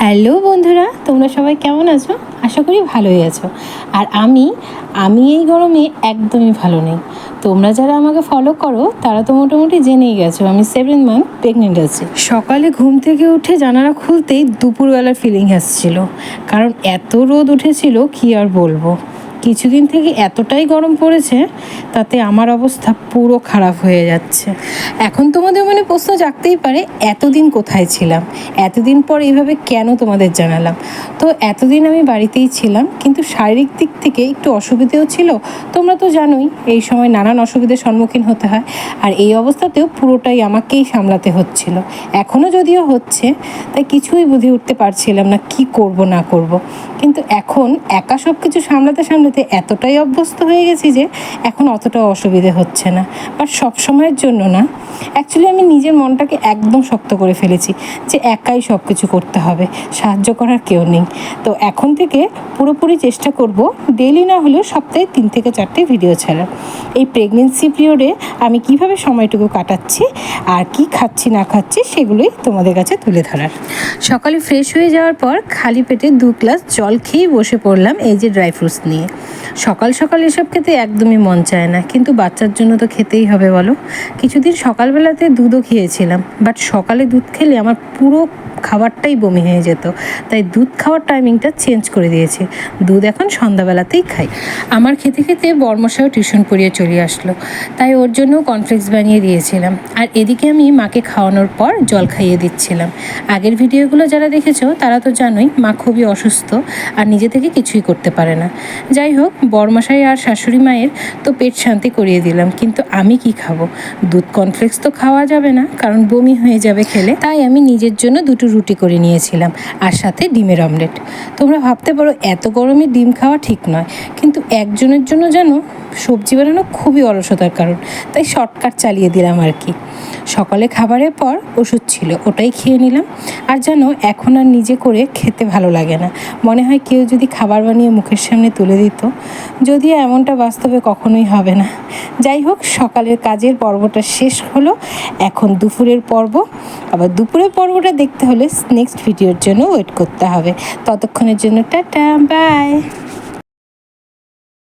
Hello বন্ধুরা, তোমরা সবাই কেমন আছো? আশা করি ভালোই আছো। আর আমি এই গরমে একদমই ভালো নেই। তোমরা যারা আমাকে ফলো করো তারা তো মোটামুটি জেনেই গেছো আমি 7 মান্থ প্রেগনেন্ট আছি। সকালে ঘুম থেকে উঠে জানালা খুলতেই দুপুরবেলার ফিলিং আসছিল, কারণ এত রোদ উঠেছিল কি আর বলবো। কিছুদিন থেকে এতটাই গরম পড়েছে, তাতে আমার অবস্থা পুরো খারাপ হয়ে যাচ্ছে। এখন তোমাদের মনে প্রশ্ন জাগতেই পারে, এতদিন কোথায় ছিলাম, এতদিন পর এইভাবে কেন তোমাদের জানালাম। তো এতদিন আমি বাড়িতেই ছিলাম, কিন্তু শারীরিক দিক থেকে একটু অসুবিধেও ছিল। তোমরা তো জানোই এই সময় নানান অসুবিধার সম্মুখীন হতে হয়, আর এই অবস্থাতেও পুরোটাই আমাকেই সামলাতে হচ্ছিল। এখনও যদিও হচ্ছে, তাই কিছুই বুঝে উঠতে পারছিলাম না কি করব না করব। কিন্তু এখন একা সব কিছু সামলাতে এতটাই অভ্যস্ত হয়ে গেছি যে এখন অতটা অসুবিধে হচ্ছে না। বাট সব সময়ের জন্য না, অ্যাকচুয়ালি আমি নিজের মনটাকে একদম শক্ত করে ফেলেছি যে একাই সব কিছু করতে হবে, সাহায্য করার কেউ নেই। তো এখন থেকে পুরোপুরি চেষ্টা করব ডেইলি না হলেও সপ্তাহে 3 থেকে 4টে ভিডিও ছাড়ার। এই প্রেগনেন্সি পিরিয়ডে আমি কিভাবে সময়টুকু কাটাচ্ছি আর কি খাচ্ছি না খাচ্ছি সেগুলোই তোমাদের কাছে তুলে ধরার। সকালে ফ্রেশ হয়ে যাওয়ার পর খালি পেটে 2 গ্লাস জল খেয়েই বসে পড়লাম এই যে ড্রাই ফ্রুটস নিয়ে। সকাল সকাল এসব খেতে একদমই মন চায় না, কিন্তু বাচ্চার জন্য তো খেতেই হবে বলো। কিছুদিন সকালবেলাতে দুধও খেয়েছিলাম, বাট সকালে দুধ খেলে আমার পুরো খাবারটাই বমি হয়ে যেত, তাই দুধ খাওয়ার টাইমিংটা চেঞ্জ করে দিয়েছি। দুধ এখন সন্ধ্যাবেলাতেই খাই। আমার খেতে খেতে বর্মশাও টিউশন পড়িয়ে চলে আসলো, তাই ওর জন্য কর্নফ্লেক্স বানিয়ে দিয়েছিলাম। আর এদিকে আমি মাকে খাওয়ানোর পর জল খাইয়ে দিচ্ছিলাম। আগের ভিডিওগুলো যারা দেখেছো তারা তো জানোই মা খুবই অসুস্থ আর নিজে থেকে কিছুই করতে পারে না। যাই হোক, বর্মশাই আর শাশুড়ি মায়ের তো পেট শান্তি করিয়ে দিলাম, কিন্তু আমি কি খাবো? দুধ কর্নফ্লেক্স তো খাওয়া যাবে না, কারণ বমি হয়ে যাবে খেলে। তাই আমি নিজের জন্য 2টো রুটি করে নিয়েছিলাম, আর সাথে ডিমের অমলেট। তোমরা ভাবতে পারো এত গরমে ডিম খাওয়া ঠিক নয়, কিন্তু একজনের জন্য যেন সবজি বানানো খুবই অলসতার কারণ, তাই শর্টকাট চালিয়ে দিলাম আর কি। সকালে খাবারের পর ওষুধ ছিল, ওটাই খেয়ে নিলাম। আর যেন এখন আর নিজে করে খেতে ভালো লাগে না, মনে হয় কেউ যদি খাবার বানিয়ে মুখের সামনে তুলে দিত। যদিও এমনটা বাস্তবে কখনোই হবে না। যাই হোক, সকালের কাজের পর্বটা শেষ হলো, এখন দুপুরের পর্ব। আবার দুপুরের পর্বটা দেখতে হলে নেক্সট ভিডিওর জন্য ওয়েট করতে হবে। ততক্ষণের জন্য টাটা, বাই।